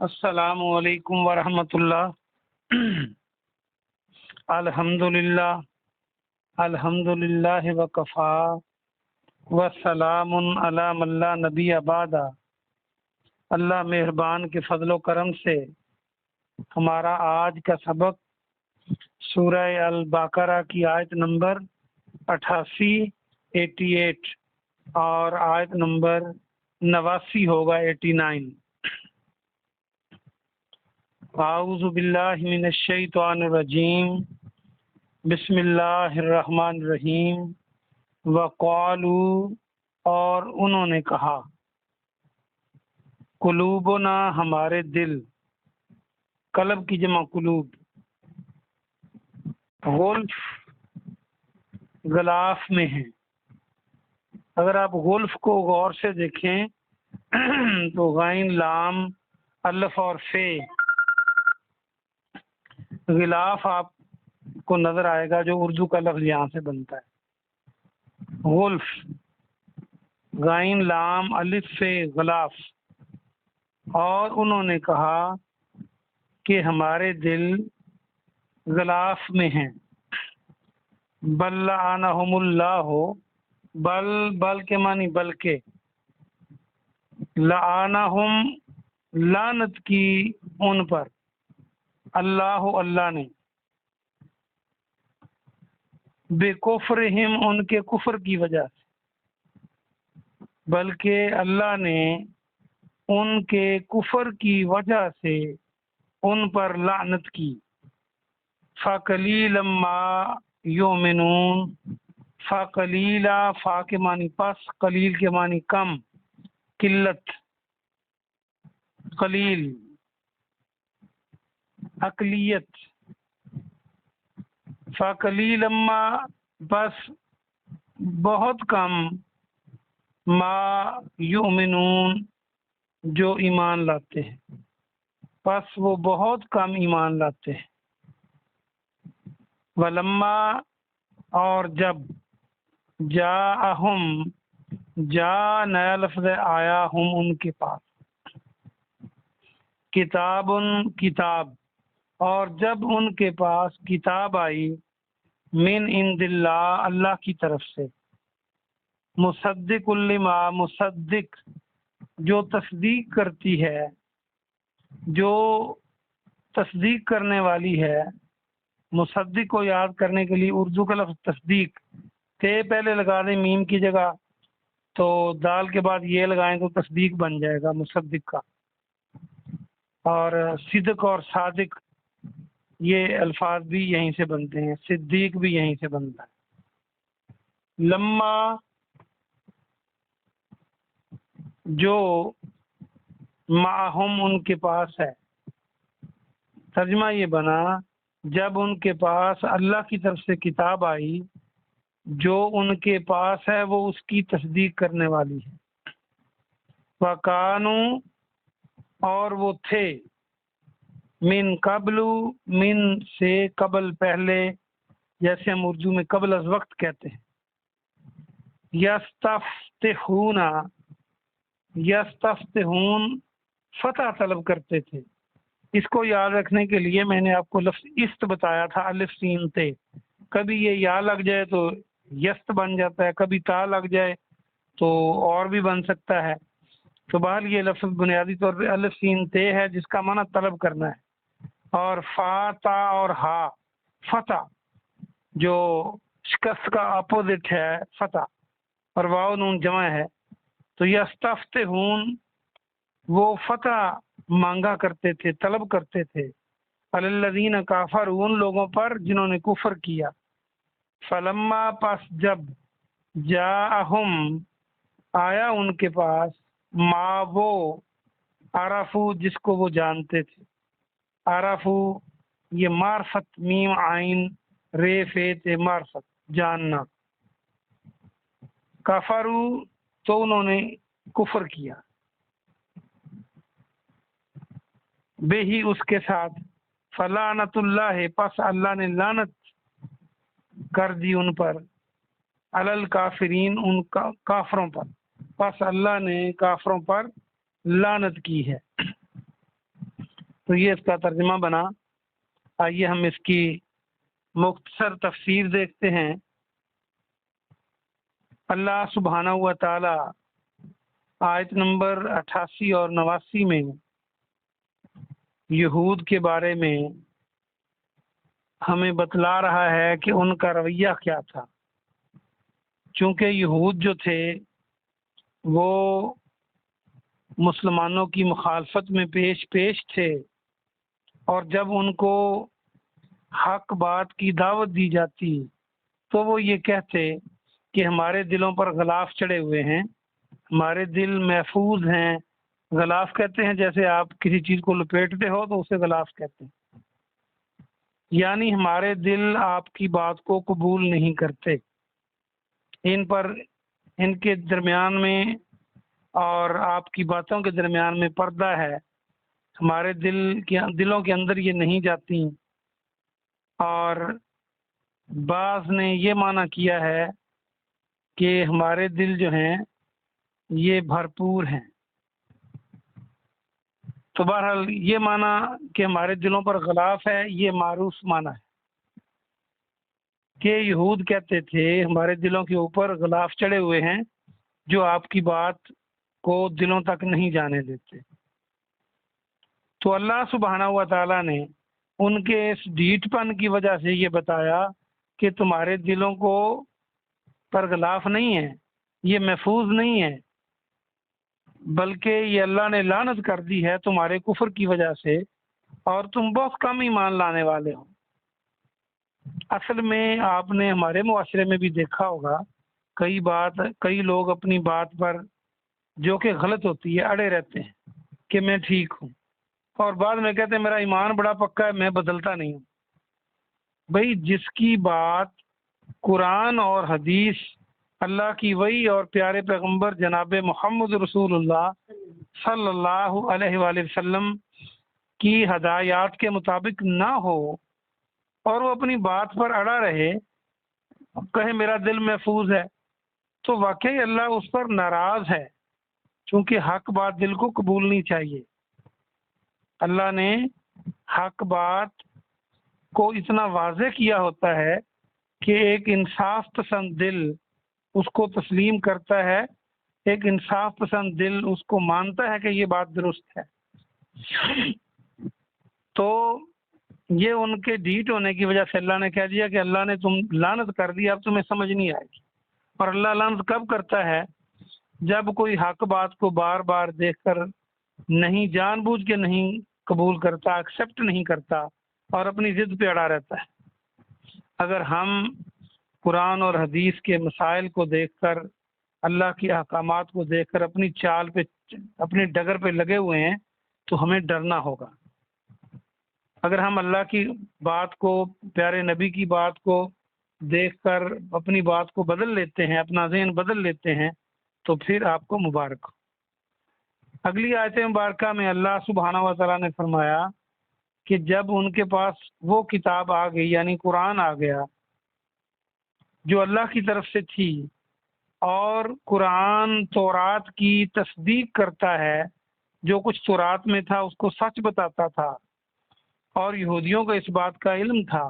السلام علیکم ورحمۃ اللہ۔ الحمد للہ وکفا وسلام علی من لا نبی بعد۔ اللہ مہربان کے فضل و کرم سے ہمارا آج کا سبق سورہ البقرہ کی آیت نمبر 88 اور آیت نمبر 89 ہوگا 89۔ اعوذ باللہ من الشیطان الرجیم، بسم اللہ الرحمن الرحیم۔ وقالوا، اور انہوں نے کہا، قلوبنا، ہمارے دل، قلب کی جمع قلوب، غلف غلاف میں ہیں۔ اگر آپ غلف کو غور سے دیکھیں تو غین لام الف اور فے، غلاف آپ کو نظر آئے گا جو اردو کا لفظ یہاں سے بنتا ہے، غلف، غین لام الف فے، غلاف۔ اور انہوں نے کہا کہ ہمارے دل غلاف میں ہیں۔ بل لعنہم اللہ، بل کے معنی بلکہ، لعنہم لعنت کی ان پر، اللہ نے، بے کفرہم ان کے کفر کی وجہ سے، بلکہ اللہ نے ان کے کفر کی وجہ سے ان پر لعنت کی۔ فَقَلِيلًا مَا يُؤْمِنُونَ، فَقَلِيلًا، فا کے معنی پس، قلیل کے معنی کم، قلت، قلیل، اقلیت۔ فَقَلِيلًا مَا، بس بہت کم، ما یؤمنون، جو ایمان لاتے ہیں، بس وہ بہت کم ایمان لاتے ہیں۔ ولما، اور جب، جاءہم، جا نیا لفظ آیا، ہم ان کے پاس، کتاب، کتاب، اور جب ان کے پاس کتاب آئی، من عند اللہ، اللہ کی طرف سے، مصدق لما، مصدق، جو تصدیق کرتی ہے، جو تصدیق کرنے والی ہے۔ مصدق کو یاد کرنے کے لیے اردو کا لفظ تصدیق، تے پہلے لگا دیں میم کی جگہ تو دال کے بعد یہ لگائیں تو تصدیق بن جائے گا مصدق کا۔ اور صدق اور صادق، یہ الفاظ بھی یہیں سے بنتے ہیں، صدیق بھی یہیں سے بنتا ہے۔ لما، جو معہم ان کے پاس ہے، ترجمہ یہ بنا، جب ان کے پاس اللہ کی طرف سے کتاب آئی، جو ان کے پاس ہے وہ اس کی تصدیق کرنے والی ہے۔ وَكَانُوا، اور وہ تھے، من قبل، من سے، قبل پہلے، جیسے ہم اردو میں قبل از وقت کہتے ہیں۔ یستفتحون، یستفتحون، فتح طلب کرتے تھے۔ اس کو یاد رکھنے کے لیے میں نے آپ کو لفظ است بتایا تھا، الف سین تے، کبھی یہ یا لگ جائے تو یست بن جاتا ہے، کبھی تا لگ جائے تو اور بھی بن سکتا ہے۔ تو بہرحال یہ لفظ بنیادی طور پہ الف سین تے ہے، جس کا معنی طلب کرنا ہے۔ اور فا، تا اور ہا، فتح، جو شکست کا اپوزٹ ہے فتح، اور واو نون جمع ہے، تو یستفتحون، وہ فتح مانگا کرتے تھے، طلب کرتے تھے، علی الذین کافروا، ان لوگوں پر جنہوں نے کفر کیا۔ فلما، پس جب، جاءہم، آیا ان کے پاس، ما، وہ، عرفو، جس کو وہ جانتے تھے۔ عرفو، یہ معرفت، میم عین رے فے تے، معرفت، جاننا۔ کفرو، تو انہوں نے کفر کیا، بے ہی، اس کے ساتھ، فلعنت اللہ، پس اللہ نے لعنت کر دی ان پر، علی الکافرین، ان کافروں پر، پس اللہ نے کافروں پر لعنت کی ہے۔ تو یہ اس کا ترجمہ بنا۔ آئیے ہم اس کی مختصر تفسیر دیکھتے ہیں۔ اللہ سبحانہ و تعالی آیت نمبر 88 اور 89 میں یہود کے بارے میں ہمیں بتلا رہا ہے کہ ان کا رویہ کیا تھا۔ چونکہ یہود جو تھے وہ مسلمانوں کی مخالفت میں پیش تھے، اور جب ان کو حق بات کی دعوت دی جاتی تو وہ یہ کہتے کہ ہمارے دلوں پر غلاف چڑھے ہوئے ہیں، ہمارے دل محفوظ ہیں۔ غلاف کہتے ہیں جیسے آپ کسی چیز کو لپیٹتے ہو تو اسے غلاف کہتے ہیں، یعنی ہمارے دل آپ کی بات کو قبول نہیں کرتے۔ ان کے درمیان میں اور آپ کی باتوں کے درمیان میں پردہ ہے، ہمارے دلوں کے اندر یہ نہیں جاتی۔ اور بعض نے یہ معنی کیا ہے کہ ہمارے دل جو ہیں یہ بھرپور ہیں۔ تو بہرحال یہ معنی کہ ہمارے دلوں پر غلاف ہے، یہ معروف معنی ہے کہ یہود کہتے تھے ہمارے دلوں کے اوپر غلاف چڑھے ہوئے ہیں جو آپ کی بات کو دلوں تک نہیں جانے دیتے۔ تو اللہ سبحانہ و تعالیٰ نے ان کے اس ڈھیٹ پن کی وجہ سے یہ بتایا کہ تمہارے دلوں کو پر غلاف نہیں ہے، یہ محفوظ نہیں ہے، بلکہ یہ اللہ نے لعنت کر دی ہے تمہارے کفر کی وجہ سے، اور تم بہت کم ایمان لانے والے ہو۔ اصل میں آپ نے ہمارے معاشرے میں بھی دیکھا ہوگا، کئی لوگ اپنی بات پر جو کہ غلط ہوتی ہے اڑے رہتے ہیں کہ میں ٹھیک ہوں، اور بعد میں کہتے ہیں میرا ایمان بڑا پکا ہے، میں بدلتا نہیں ہوں۔ بھئی جس کی بات قرآن اور حدیث، اللہ کی وحی اور پیارے پیغمبر جناب محمد رسول اللہ صلی اللہ علیہ وآلہ وسلم کی ہدایات کے مطابق نہ ہو اور وہ اپنی بات پر اڑا رہے، کہے میرا دل محفوظ ہے، تو واقعی اللہ اس پر ناراض ہے، چونکہ حق بات دل کو قبولنی چاہیے۔ اللہ نے حق بات کو اتنا واضح کیا ہوتا ہے کہ ایک انصاف پسند دل اس کو تسلیم کرتا ہے، ایک انصاف پسند دل اس کو مانتا ہے کہ یہ بات درست ہے۔ تو یہ ان کے ڈھیٹ ہونے کی وجہ سے اللہ نے کہہ دیا کہ اللہ نے تم لعنت کر دی، اب تمہیں سمجھ نہیں آئے گی۔ اور اللہ لعنت کب کرتا ہے؟ جب کوئی حق بات کو بار بار دیکھ کر نہیں، جان بوجھ کے نہیں قبول کرتا، ایکسیپٹ نہیں کرتا اور اپنی ضد پہ اڑا رہتا ہے۔ اگر ہم قرآن اور حدیث کے مسائل کو دیکھ کر، اللہ کی احکامات کو دیکھ کر اپنی چال پہ، اپنی ڈگر پہ لگے ہوئے ہیں تو ہمیں ڈرنا ہوگا۔ اگر ہم اللہ کی بات کو، پیارے نبی کی بات کو دیکھ کر اپنی بات کو بدل لیتے ہیں، اپنا ذہن بدل لیتے ہیں، تو پھر آپ کو مبارک ہو۔ اگلی آیت مبارکہ میں اللہ سبحانہ و تعالیٰ نے فرمایا کہ جب ان کے پاس وہ کتاب آ گئی، یعنی قرآن آ گیا جو اللہ کی طرف سے تھی، اور قرآن تورات کی تصدیق کرتا ہے، جو کچھ تورات میں تھا اس کو سچ بتاتا تھا، اور یہودیوں کو اس بات کا علم تھا،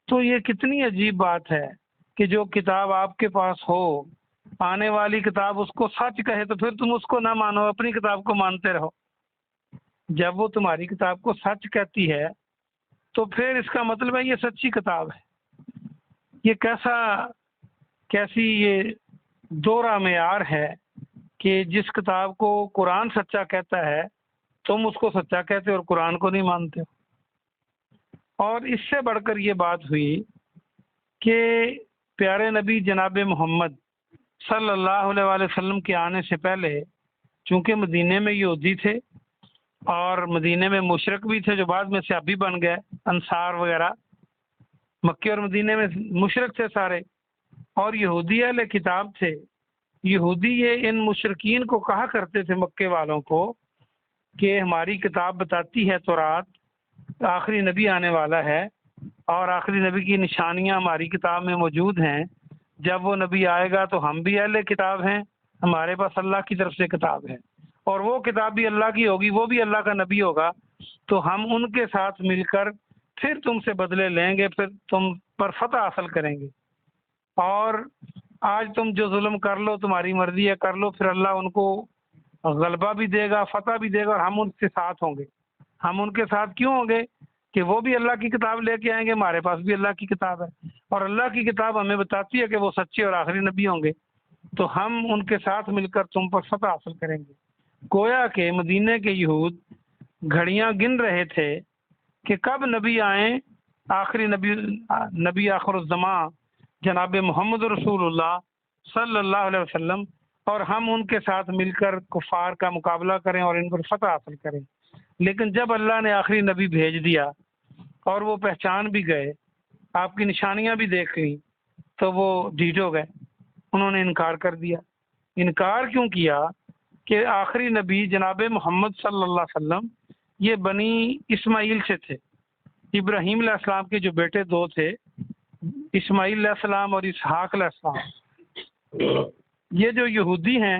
تو یہ کتنی عجیب بات ہے کہ جو کتاب آپ کے پاس ہو، آنے والی کتاب اس کو سچ کہے تو پھر تم اس کو نہ مانو، اپنی کتاب کو مانتے رہو۔ جب وہ تمہاری کتاب کو سچ کہتی ہے تو پھر اس کا مطلب ہے یہ سچی کتاب ہے۔ یہ کیسی یہ دوہرا معیار ہے کہ جس کتاب کو قرآن سچا کہتا ہے تم اس کو سچا کہتے اور قرآن کو نہیں مانتے ہو۔ اور اس سے بڑھ کر یہ بات ہوئی کہ پیارے نبی جناب محمد صلی اللہ علیہ وآلہ وسلم کے آنے سے پہلے، چونکہ مدینے میں یہودی تھے اور مدینے میں مشرک بھی تھے جو بعد میں صحابی بن گئے، انصار وغیرہ، مکے اور مدینے میں مشرک تھے سارے، اور یہودی اہل کتاب تھے۔ یہودی یہ ان مشرکین کو کہا کرتے تھے، مکے والوں کو، کہ ہماری کتاب بتاتی ہے تورات آخری نبی آنے والا ہے، اور آخری نبی کی نشانیاں ہماری کتاب میں موجود ہیں، جب وہ نبی آئے گا تو ہم بھی اہل کتاب ہیں، ہمارے پاس اللہ کی طرف سے کتاب ہے، اور وہ کتاب بھی اللہ کی ہوگی، وہ بھی اللہ کا نبی ہوگا، تو ہم ان کے ساتھ مل کر پھر تم سے بدلے لیں گے، پھر تم پر فتح حاصل کریں گے۔ اور آج تم جو ظلم کر لو تمہاری مرضی ہے، کر لو، پھر اللہ ان کو غلبہ بھی دے گا، فتح بھی دے گا، اور ہم ان کے ساتھ ہوں گے۔ ہم ان کے ساتھ کیوں ہوں گے؟ کہ وہ بھی اللہ کی کتاب لے کے آئیں گے، ہمارے پاس بھی اللہ کی کتاب ہے، اور اللہ کی کتاب ہمیں بتاتی ہے کہ وہ سچے اور آخری نبی ہوں گے، تو ہم ان کے ساتھ مل کر تم پر فتح حاصل کریں گے۔ گویا کہ مدینے کے یہود گھڑیاں گن رہے تھے کہ کب نبی آئیں، آخری نبی آخر الزماں جناب محمد رسول اللہ صلی اللہ علیہ وسلم، اور ہم ان کے ساتھ مل کر کفار کا مقابلہ کریں اور ان پر فتح حاصل کریں۔ لیکن جب اللہ نے آخری نبی بھیج دیا اور وہ پہچان بھی گئے، آپ کی نشانیاں بھی دیکھ لی، تو وہ ڈھیٹ ہو گئے، انہوں نے انکار کر دیا۔ انکار کیوں کیا؟ کہ آخری نبی جناب محمد صلی اللہ علیہ وسلم یہ بنی اسماعیل سے تھے، ابراہیم علیہ السلام کے جو بیٹے دو تھے، اسماعیل علیہ السلام اور اسحاق علیہ السلام۔ یہ جو یہودی ہیں،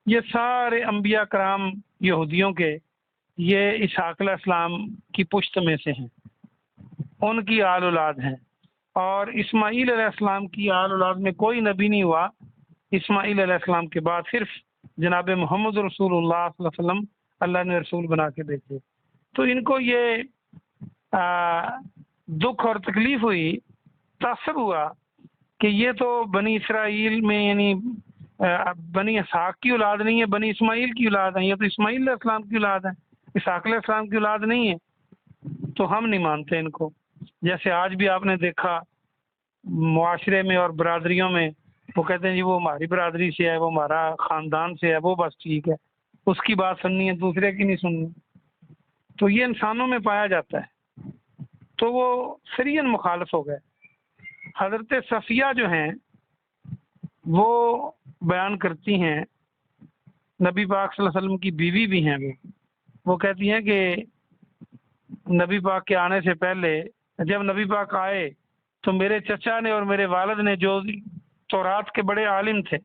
یہ سارے انبیاء کرام یہودیوں کے یہ اسحاق علیہ السلام کی پشت میں سے ہیں، ان کی آل اولاد ہیں، اور اسماعیل علیہ السلام کی آل اولاد میں کوئی نبی نہیں ہوا اسماعیل علیہ السلام کے بعد، صرف جناب محمد رسول اللہ صلی اللہ علیہ وسلم اللہ نے رسول بنا کے بھیجے۔ تو ان کو یہ دکھ اور تکلیف ہوئی، تعصب ہوا کہ یہ تو بنی اسرائیل میں یعنی بنی اسحاق کی اولاد نہیں ہے، بنی اسماعیل کی اولاد ہے، یہ تو اسماعیل علیہ السلام کی اولاد ہے، اسحاق علیہ السلام کی اولاد نہیں ہے، تو ہم نہیں مانتے ان کو۔ جیسے آج بھی آپ نے دیکھا معاشرے میں اور برادریوں میں، وہ کہتے ہیں جی وہ ہماری برادری سے ہے، وہ ہمارا خاندان سے ہے، وہ بس ٹھیک ہے، اس کی بات سننی ہے، دوسرے کی نہیں سننی۔ تو یہ انسانوں میں پایا جاتا ہے، تو وہ سرین مخالف ہو گئے۔ حضرت صفیہ جو ہیں وہ بیان کرتی ہیں، نبی پاک صلی اللہ علیہ وسلم کی بیوی بھی ہیں، وہ کہتی ہیں کہ نبی پاک کے آنے سے پہلے جب نبی پاک آئے تو میرے چچا نے اور میرے والد نے، جو تورات کے بڑے عالم تھے،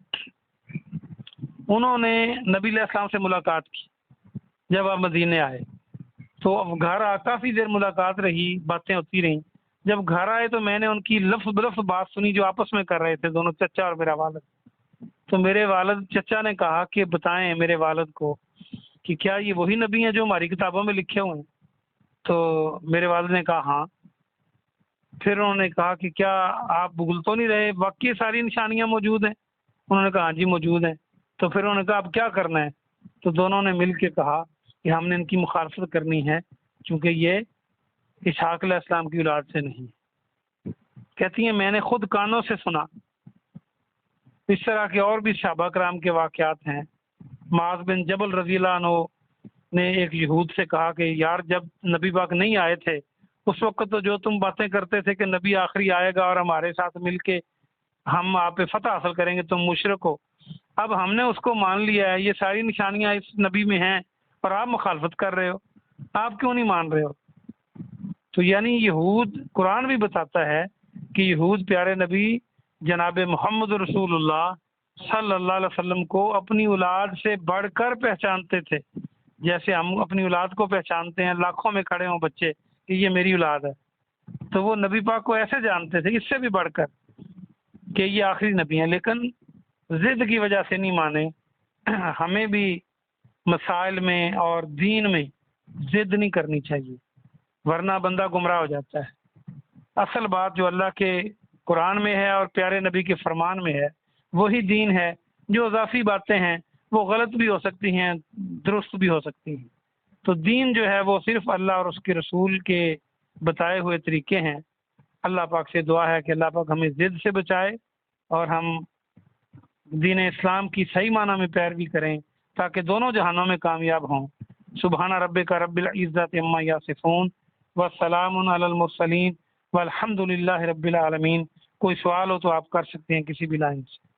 انہوں نے نبی علیہ السلام سے ملاقات کی۔ جب آپ مدینے آئے تو اب گھر کافی دیر ملاقات رہی، باتیں ہوتی رہیں۔ جب گھر آئے تو میں نے ان کی لفظ بلفظ بات سنی جو آپس میں کر رہے تھے دونوں، چچا اور میرا والد۔ تو میرے والد چچا نے کہا کہ بتائیں میرے والد کو کہ کیا یہ وہی نبی ہیں جو ہماری کتابوں میں لکھے ہوئے ہیں؟ تو میرے والد نے کہا ہاں۔ پھر انہوں نے کہا کہ کیا آپ بھول تو نہیں رہے، واقعی ساری نشانیاں موجود ہیں؟ انہوں نے کہا ہاں جی موجود ہیں۔ تو پھر انہوں نے کہا اب کیا کرنا ہے؟ تو دونوں نے مل کے کہا کہ ہم نے ان کی مخالفت کرنی ہے، کیونکہ یہ اسحاق علیہ السلام کی اولاد سے نہیں۔ کہتی ہیں میں نے خود کانوں سے سنا۔ اس طرح کے اور بھی صحابہ کرام کے واقعات ہیں۔ معاذ بن جبل رضی اللہ عنہ نے ایک یہود سے کہا کہ یار جب نبی پاک نہیں آئے تھے اس وقت تو جو تم باتیں کرتے تھے کہ نبی آخری آئے گا اور ہمارے ساتھ مل کے ہم آپ پہ فتح حاصل کریں گے، تم مشرک ہو۔ اب ہم نے اس کو مان لیا ہے، یہ ساری نشانیاں اس نبی میں ہیں اور آپ مخالفت کر رہے ہو، آپ کیوں نہیں مان رہے ہو؟ تو یعنی یہود، قرآن بھی بتاتا ہے کہ یہود پیارے نبی جناب محمد رسول اللہ صلی اللہ علیہ وسلم کو اپنی اولاد سے بڑھ کر پہچانتے تھے، جیسے ہم اپنی اولاد کو پہچانتے ہیں، لاکھوں میں کھڑے ہوں بچے کہ یہ میری اولاد ہے، تو وہ نبی پاک کو ایسے جانتے تھے، اس سے بھی بڑھ کر کہ یہ آخری نبی ہیں، لیکن ضد کی وجہ سے نہیں مانے۔ ہمیں بھی مسائل میں اور دین میں ضد نہیں کرنی چاہیے، ورنہ بندہ گمراہ ہو جاتا ہے۔ اصل بات جو اللہ کے قرآن میں ہے اور پیارے نبی کے فرمان میں ہے وہی دین ہے۔ جو اضافی باتیں ہیں وہ غلط بھی ہو سکتی ہیں، درست بھی ہو سکتی ہیں۔ تو دین جو ہے وہ صرف اللہ اور اس کے رسول کے بتائے ہوئے طریقے ہیں۔ اللہ پاک سے دعا ہے کہ اللہ پاک ہمیں ضد سے بچائے اور ہم دین اسلام کی صحیح معنی میں پیروی کریں تاکہ دونوں جہانوں میں کامیاب ہوں۔ سبحان ربک رب العزت عما یصفون والسلام علی المرسلین والحمد للہ رب العالمین۔ کوئی سوال ہو تو آپ کر سکتے ہیں کسی بھی لائن سے۔